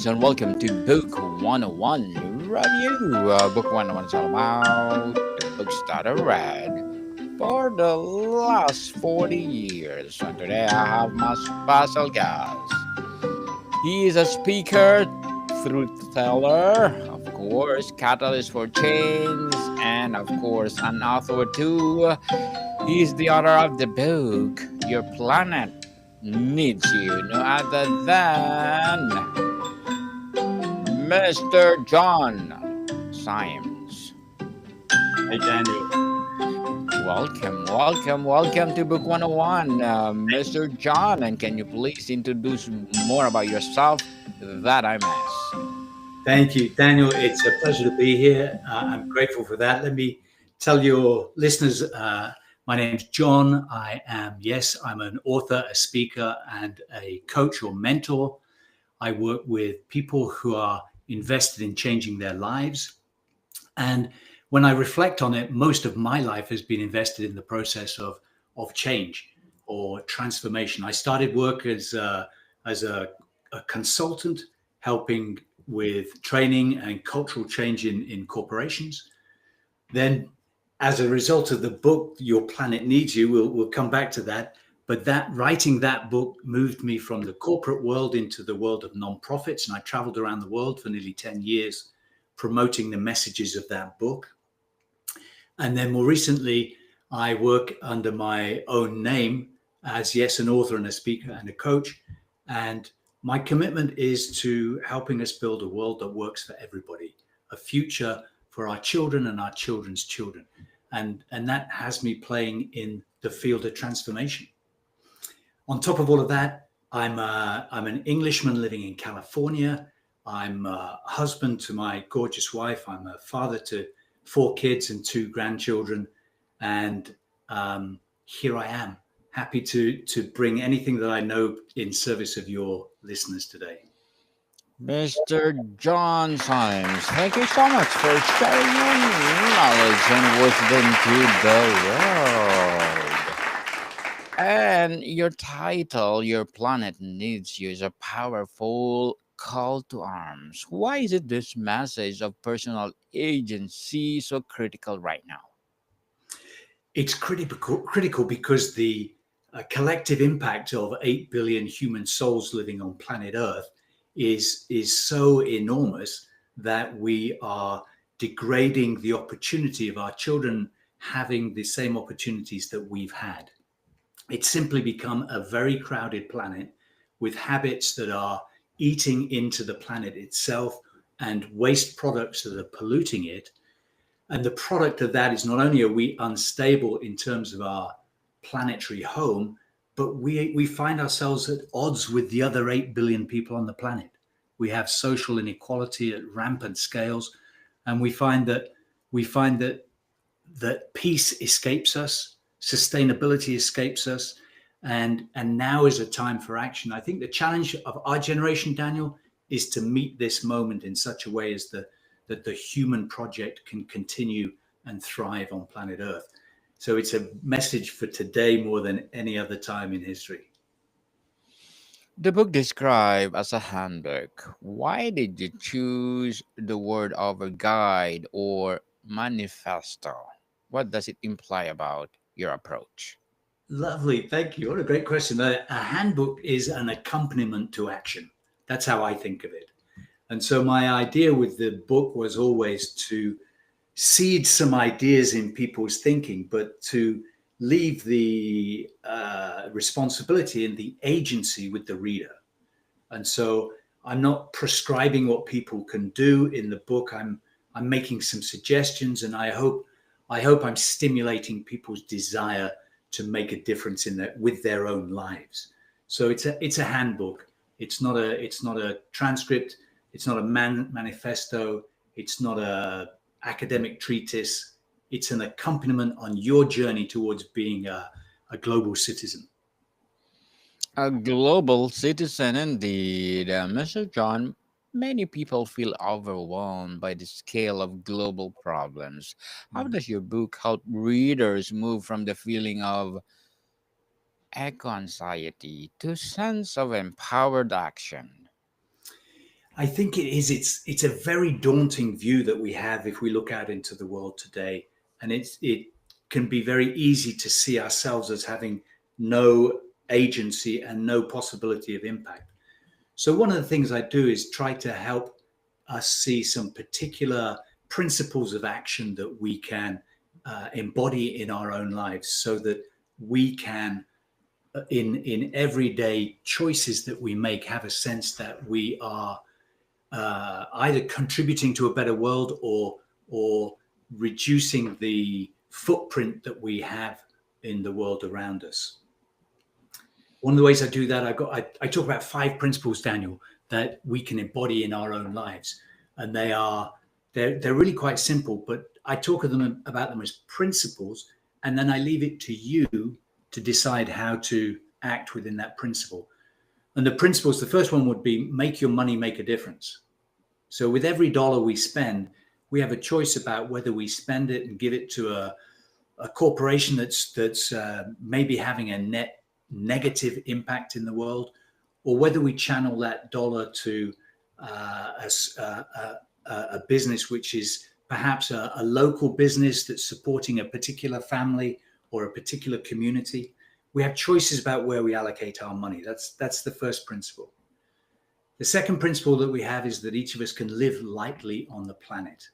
guys, and welcome to Book 101 Review. Book 101 is all about the books that I read for the last 40 years. And today I have my special guest. He is a speaker, truth teller, of course, catalyst for change, and of course, an author too. He is the author of the book Your Planet Needs You, no other than Mr. Jon Symes. Hey, Daniel. Welcome to Book 101, Mr. Jon. And can you please introduce more about yourself that I miss? Thank you, Daniel. It's a pleasure to be here. I'm grateful for that. Let me tell your listeners my name's Jon. I'm an author, a speaker, and a coach or mentor. I work with people who are invested in changing their lives. And when I reflect on it, most of my life has been invested in the process of change or transformation. I started work as a consultant, helping with training and cultural change in corporations. Then, as a result of the book, Your Planet Needs You, we'll come back to that. But writing that book moved me from the corporate world into the world of nonprofits. And I traveled around the world for nearly 10 years promoting the messages of that book. And then more recently, I work under my own name as, yes, an author and a speaker and a coach. And my commitment is to helping us build a world that works for everybody, a future for our children and our children's children. And that has me playing in the field of transformation. On top of all of that, I'm an Englishman living in California. I'm a husband to my gorgeous wife. I'm a father to 4 kids and 2 grandchildren. And here I am, happy to bring anything that I know in service of your listeners today. Mr. Jon Symes, thank you so much for sharing your knowledge and wisdom to the world. And your title, Your Planet Needs You, is a powerful call to arms. Why is it this message of personal agency so critical right now? It's critical because the collective impact of 8 billion human souls living on planet Earth is so enormous that we are degrading the opportunity of our children having the same opportunities that we've had. It's simply become a very crowded planet with habits that are eating into the planet itself and waste products that are polluting it. And the product of that is not only are we unstable in terms of our planetary home, but we find ourselves at odds with the other 8 billion people on the planet. We have social inequality at rampant scales, and we find that peace escapes us, sustainability escapes us, and now is a time for action. I think the challenge of our generation, Daniel, is to meet this moment in such a way as that the human project can continue and thrive on planet Earth. So it's a message for today more than any other time in history. The book described as a handbook. Why did you choose the word over guide or manifesto? What does it imply about your approach? Lovely. Thank you. What a great question. A handbook is an accompaniment to action. That's how I think of it. And so my idea with the book was always to seed some ideas in people's thinking, but to leave the responsibility and the agency with the reader. And so I'm not prescribing what people can do in the book. I'm making some suggestions, and I hope I'm stimulating people's desire to make a difference with their own lives. So it's a handbook. It's not a transcript. It's not a manifesto. It's not a academic treatise. It's an accompaniment on your journey towards being a global citizen. A global citizen indeed. Mr. Jon, many people feel overwhelmed by the scale of global problems. How does your book help readers move from the feeling of eco anxiety to sense of empowered action? I think it is. It's a very daunting view that we have if we look out into the world today, and it can be very easy to see ourselves as having no agency and no possibility of impact. So one of the things I do is try to help us see some particular principles of action that we can embody in our own lives, so that we can, in everyday choices that we make, have a sense that we are either contributing to a better world or reducing the footprint that we have in the world around us. One of the ways I do that, I talk about 5 principles, Daniel, that we can embody in our own lives, and they're really quite simple. But I talk about them as principles, and then I leave it to you to decide how to act within that principle. And the principles, the first one would be make your money make a difference. So with every dollar we spend, we have a choice about whether we spend it and give it to a corporation that's maybe having a net negative impact in the world, or whether we channel that dollar to a business which is perhaps a local business that's supporting a particular family or a particular community. We have choices about where we allocate our money. That's the first principle. The second principle that we have is that each of us can live lightly on the planet.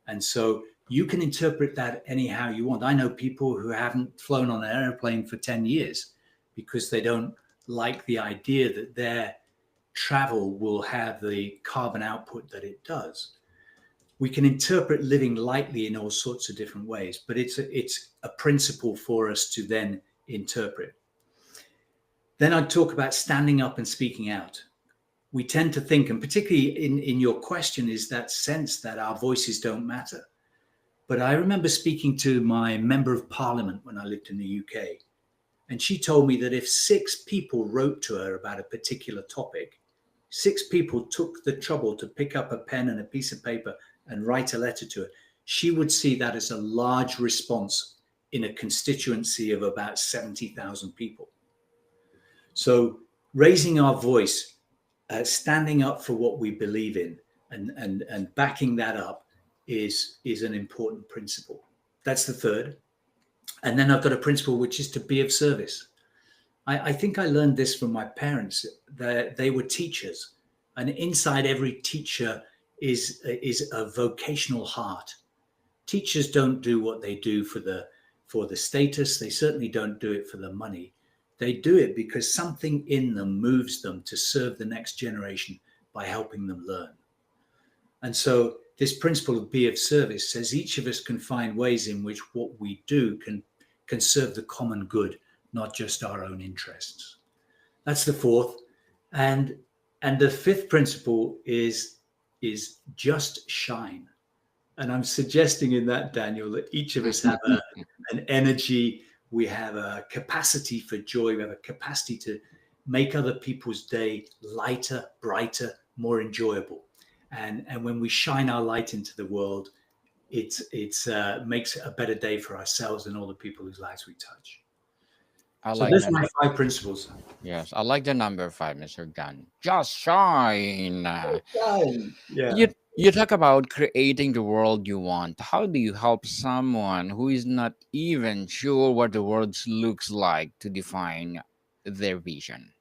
And so you can interpret that anyhow you want. I know people who haven't flown on an airplane for 10 years because they don't like the idea that their travel will have the carbon output that it does. We can interpret living lightly in all sorts of different ways, but it's a principle for us to then interpret. Then I talk about standing up and speaking out. We tend to think, and particularly in your question, is that sense that our voices don't matter. But I remember speaking to my member of parliament when I lived in the UK, and she told me that if 6 people wrote to her about a particular topic, 6 people took the trouble to pick up a pen and a piece of paper and write a letter to her, she would see that as a large response in a constituency of about 70,000 people. So raising our voice, standing up for what we believe in, and backing that up is an important principle. That's the third. And then I've got a principle which is to be of service. I think I learned this from my parents. They were teachers, and inside every teacher is a vocational heart. Teachers don't do what they do for the status. They certainly don't do it for the money. They do it because something in them moves them to serve the next generation by helping them learn. And so this principle of be of service says each of us can find ways in which what we do can serve the common good, not just our own interests. That's the fourth. And the fifth principle is just shine. And I'm suggesting in that, Daniel, that each of us have an energy, we have a capacity for joy, we have a capacity to make other people's day lighter, brighter, more enjoyable. And when we shine our light into the world, it makes a better day for ourselves and all the people whose lives we touch. I So like those are that. my 5 principles. Yes, I like the number 5, Mr. Gunn. Just shine. Yeah. You talk about creating the world you want. How do you help someone who is not even sure what the world looks like to define their vision?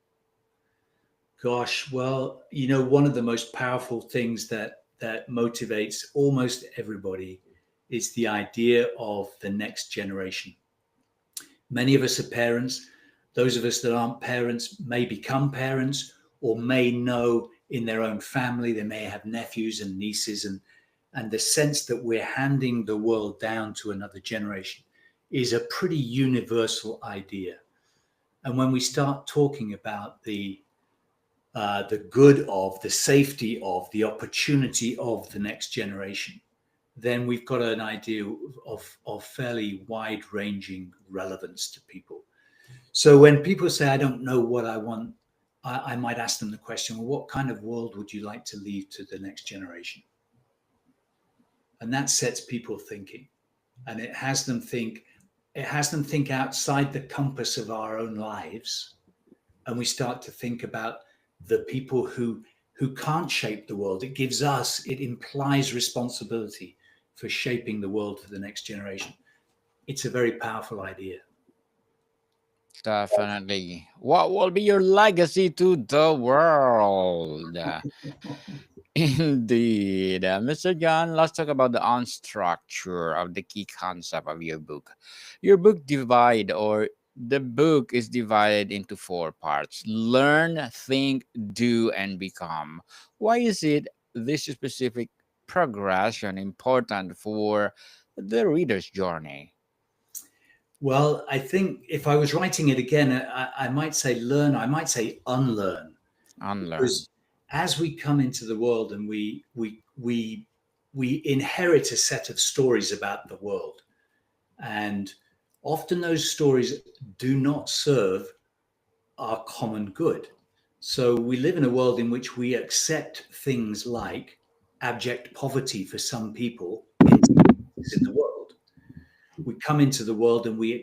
Gosh, well, one of the most powerful things that motivates almost everybody is the idea of the next generation. Many of us are parents. Those of us that aren't parents may become parents or may know in their own family, they may have nephews and nieces, and the sense that we're handing the world down to another generation is a pretty universal idea. And when we start talking about the good of, the safety of, the opportunity of the next generation, then we've got an idea of fairly wide-ranging relevance to people. So when people say, I don't know what I want, I might ask them the question, well, what kind of world would you like to leave to the next generation? And that sets people thinking, and it has them think outside the compass of our own lives. And we start to think about the people who who can't shape the world. It implies responsibility for shaping the world for the next generation. It's a very powerful idea. Definitely. What will be your legacy to the world? Indeed. Mr. John, let's talk about the unstructure of the key concept of your book. Your book divide or the book is divided into four parts: learn, think, do, and become. Why is it this specific progression important for the reader's journey? Well, I think if I was writing it again, I might say learn, I might say unlearn, Unlearn. because as we come into the world and we inherit a set of stories about the world, and often those stories do not serve our common good. So we live in a world in which we accept things like abject poverty for some people in the world. We come into the world and we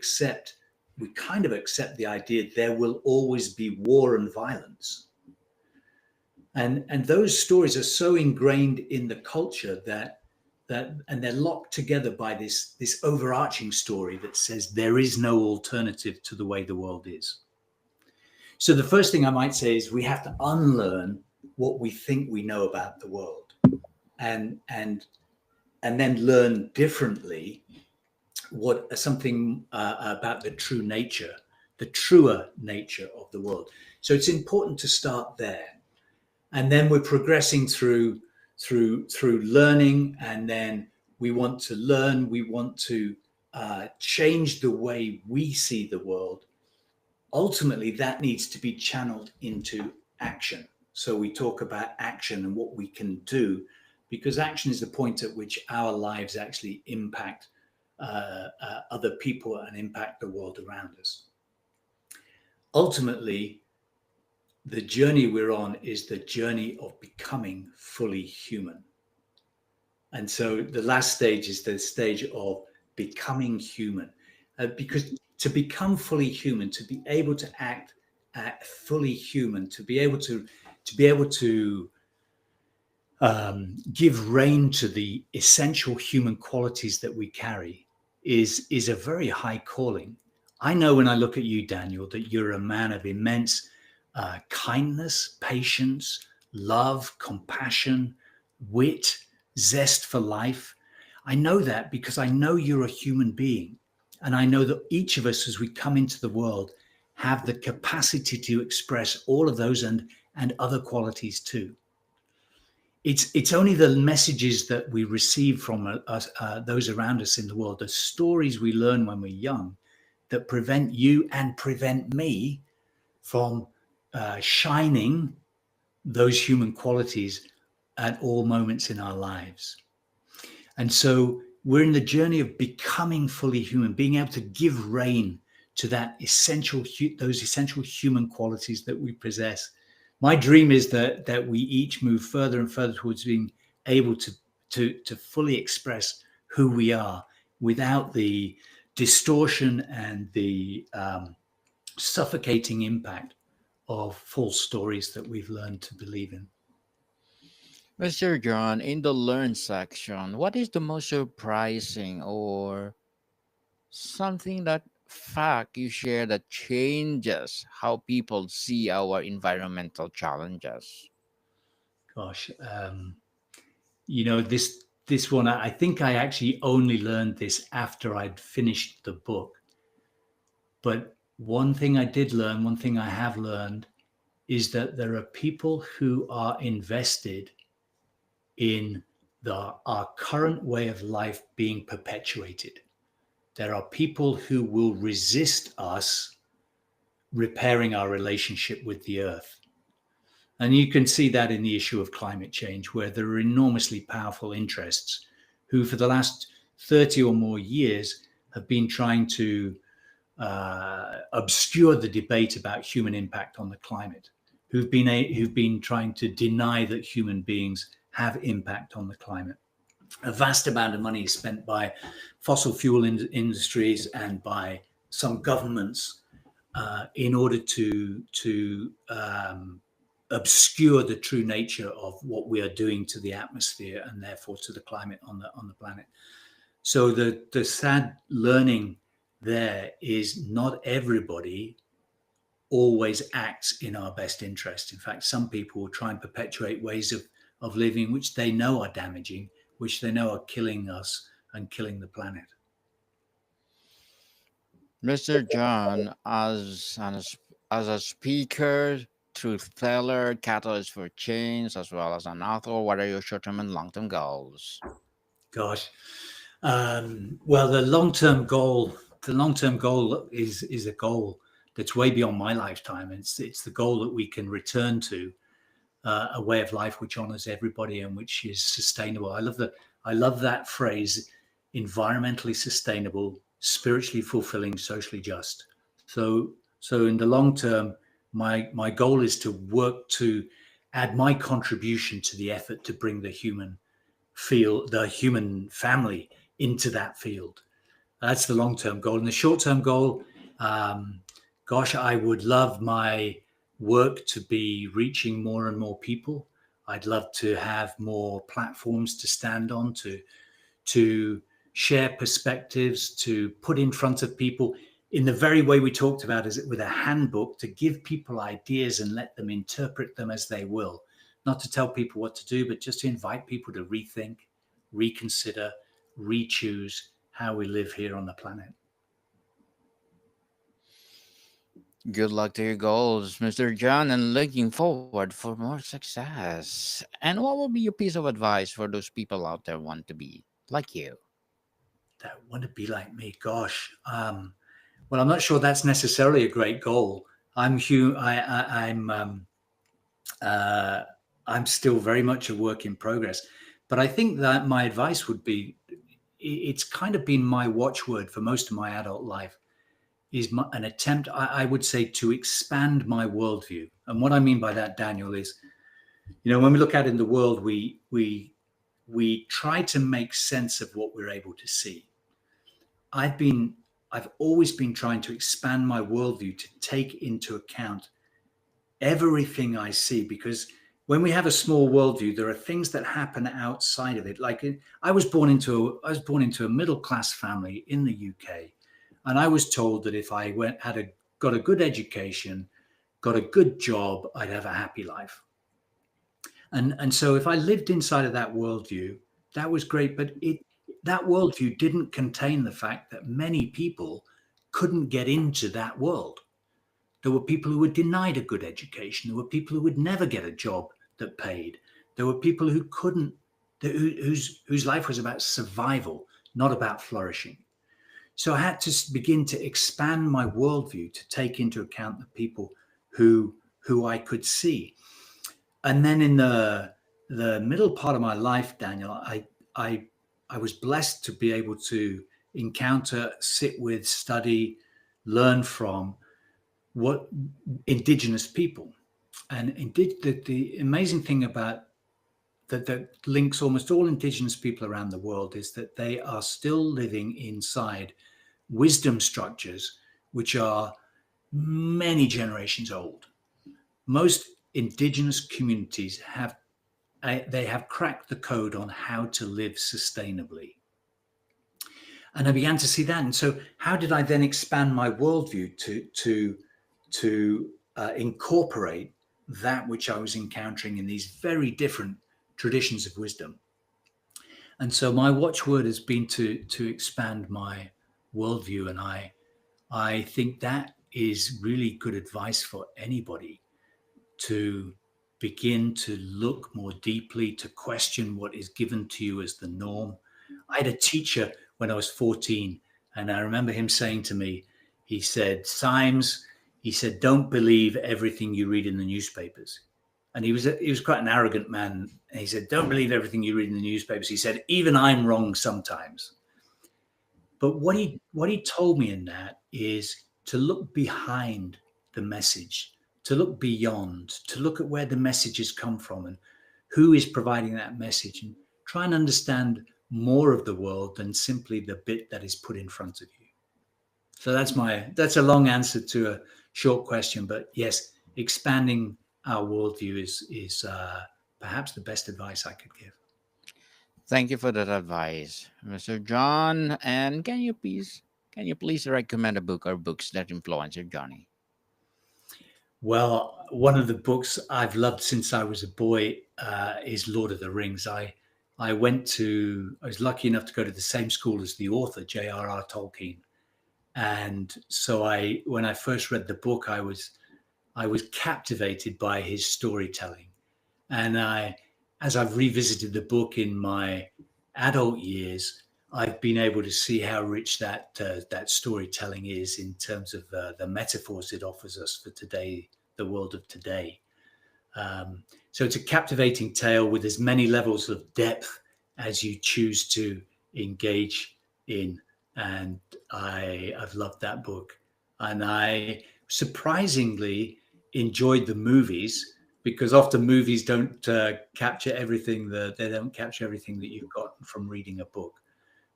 kind of accept the idea there will always be war and violence. And those stories are so ingrained in the culture that and they're locked together by this overarching story that says there is no alternative to the way the world is. So the first thing I might say is we have to unlearn what we think we know about the world, and and and then learn differently what something about the true nature, the truer nature of the world. So it's important to start there, and then we're progressing through learning, and then we want to learn. We want to change the way we see the world. Ultimately, that needs to be channeled into action. So we talk about action and what we can do, because action is the point at which our lives actually impact other people and impact the world around us. Ultimately, the journey we're on is the journey of becoming fully human. And so the last stage is the stage of becoming human. Because to become fully human, to be able to act fully human, to be able to give rein to the essential human qualities that we carry is a very high calling. I know when I look at you, Daniel, that you're a man of immense kindness, patience, love, compassion, wit, zest for life. I know that because I know you're a human being. And I know that each of us, as we come into the world, have the capacity to express all of those and other qualities too. It's only the messages that we receive from us, those around us in the world, the stories we learn when we're young, that prevent you and prevent me from shining those human qualities at all moments in our lives. And so we're in the journey of becoming fully human, being able to give rein to those essential human qualities that we possess. My dream is that we each move further and further towards being able to fully express who we are without the distortion and the suffocating impact of false stories that we've learned to believe in. Mr. John, in the learn section, what is the most surprising or something that fact you share that changes how people see our environmental challenges? Gosh, this one, I think I actually only learned this after I'd finished the book. But one thing I have learned is that there are people who are invested in our current way of life being perpetuated. There are people who will resist us repairing our relationship with the earth. And you can see that in the issue of climate change, where there are enormously powerful interests who, for the last 30 or more years, have been trying to obscure the debate about human impact on the climate, who've been trying to deny that human beings have impact on the climate. A vast amount of money is spent by fossil fuel industries and by some governments in order to obscure the true nature of what we are doing to the atmosphere and therefore to the climate on the planet. So the sad learning there is not everybody always acts in our best interest. In fact, some people will try and perpetuate ways of living which they know are damaging, which they know are killing us and killing the planet. Mr. John, as a speaker, truth teller, catalyst for change, as well as an author, what are your short-term and long-term goals? Gosh, well, the long term goal is a goal that's way beyond my lifetime. It's the goal that we can return to a way of life which honors everybody and which is sustainable. I love that phrase, environmentally sustainable, spiritually fulfilling, socially just. So in the long term, my goal is to work to add my contribution to the effort to bring the human family into that field. That's the long term goal. And the short term goal, um, gosh, I would love my work to be reaching more and more people. I'd love to have more platforms to stand on, to share perspectives, to put in front of people in the very way we talked about, as with a handbook, to give people ideas and let them interpret them as they will. Not to tell people what to do, but just to invite people to rethink, reconsider, re-choose how we live here on the planet. Good luck to your goals, Mr. John, and looking forward for more success. And what will be your piece of advice for those people out there want to be like you? That want to be like me, gosh. Well, I'm not sure that's necessarily a great goal. Uh, I'm still very much a work in progress, but I think that my advice would be, it's kind of been my watchword for most of my adult life, is an attempt, I would say, to expand my worldview. And what I mean by that, Daniel, is, when we look out in the world, we try to make sense of what we're able to see. I've been I've always been trying to expand my worldview to take into account everything I see, because when we have a small worldview, there are things that happen outside of it. Like I was born into a middle class family in the UK, and I was told that if I got a good education, got a good job, I'd have a happy life. And so if I lived inside of that worldview, that was great. But that worldview didn't contain the fact that many people couldn't get into that world. There were people who were denied a good education. There were people who would never get a job that paid. There were people who couldn't, whose life was about survival, not about flourishing. So I had to begin to expand my worldview to take into account the people who I could see. And then in the middle part of my life, Daniel, I I was blessed to be able to encounter, sit with, study, learn from what indigenous people. And the amazing thing about that links almost all indigenous people around the world is that they are still living inside wisdom structures which are many generations old. Most indigenous communities they have cracked the code on how to live sustainably. And I began to see that. And so, how did I then expand my worldview to incorporate that which I was encountering in these very different traditions of wisdom? And so, my watchword has been to expand my worldview, and I think that is really good advice for anybody to begin to look more deeply, to question what is given to you as the norm. I had a teacher when I was 14, and I remember him saying to me, he said, Symes, he said, don't believe everything you read in the newspapers. And he was quite an arrogant man. And he said, don't believe everything you read in the newspapers. He said, even I'm wrong sometimes. But what he told me in that is to look behind the message, to look beyond, to look at where the messages come from and who is providing that message, and try and understand more of the world than simply the bit that is put in front of you. So that's a long answer to a short question, but yes, expanding our worldview is perhaps the best advice I could give. Thank you for that advice, Mr. John. And can you please recommend a book or books that influence your journey? Well, one of the books I've loved since I was a boy is Lord of the Rings. I was lucky enough to go to the same school as the author, J.R.R. Tolkien, and so when I first read the book, I was captivated by his storytelling, and as I've revisited the book in my adult years, I've been able to see how rich that storytelling is in terms of the metaphors it offers us for today, the world of today. So it's a captivating tale with as many levels of depth as you choose to engage in, and I've loved that book, and I surprisingly enjoyed the movies because often movies don't capture everything that they don't capture everything that you've got from reading a book.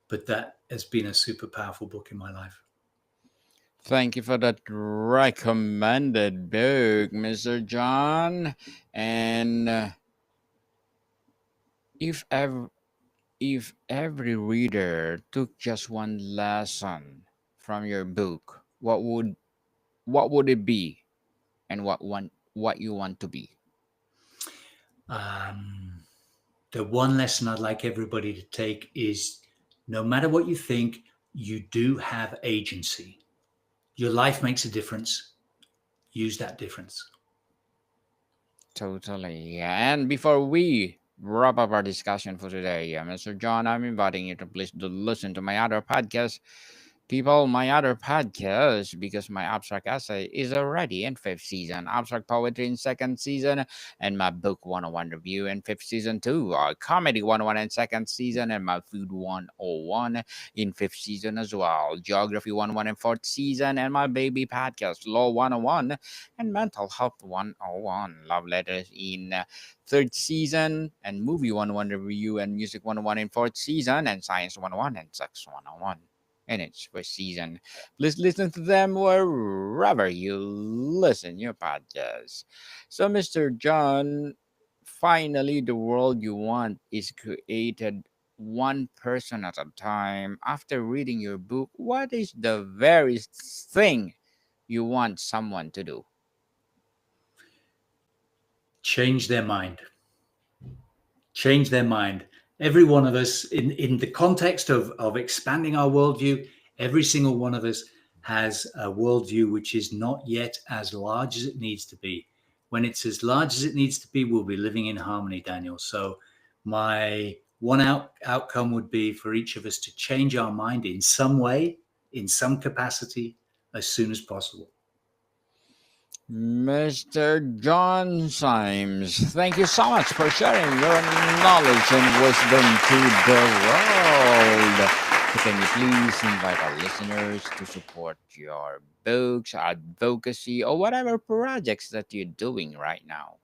But that has been a super powerful book in my life. Thank you for that recommended book, Mr. John. And if ever if every reader took just one lesson from your book, what would it be, and what you want to be? Um, the one lesson I'd like everybody to take is no matter what you think, you do have agency. Your life makes a difference. Use that difference. Totally. And before we wrap up our discussion for today, Mr. John, I'm inviting you to please do listen to my other podcast, people, my other podcast, because my abstract essay is already in fifth season, abstract poetry in second season, and my book 101 review in fifth season too, comedy 101 in second season, and my food 101 in fifth season as well, geography 101 in fourth season, and my baby podcast, law 101 and mental health 101, love letters in third season, and movie 101 review and music 101 in fourth season, and science 101 and sex 101 in its first season. Please listen to them wherever you listen your podcast. So, Mr. John, finally, the world you want is created one person at a time. After reading your book, what is the very thing you want someone to do? Change their mind. Change their mind. Every one of us, in the context of expanding our worldview, every single one of us has a worldview which is not yet as large as it needs to be. When it's as large as it needs to be, we'll be living in harmony, Daniel. So, my one outcome would be for each of us to change our mind in some way, in some capacity, as soon as possible. Mr. Jon Symes, thank you so much for sharing your knowledge and wisdom to the world. So can you please invite our listeners to support your books, advocacy, or whatever projects that you're doing right now?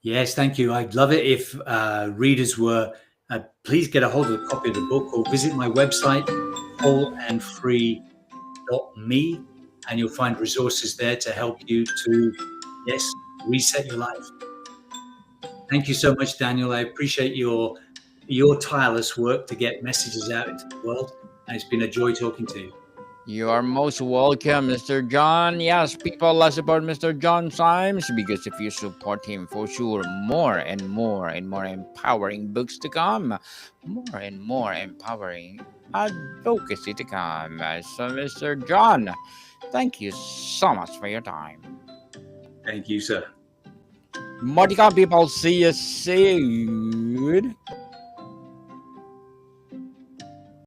Yes, thank you. I'd love it if readers were, please get a hold of a copy of the book or visit my website, wholeandfree.me, and you'll find resources there to help you to, yes, reset your life. Thank you so much, Daniel. I appreciate your tireless work to get messages out into the world, and it's been a joy talking to you. You are most welcome, Mr. John. Yes, people, let's support Mr. Jon Symes because if you support him, for sure, more and more and more empowering books to come, more and more empowering advocacy to come. So, Mr. John, thank you so much for your time. Thank you, sir. More to come, people. See you soon.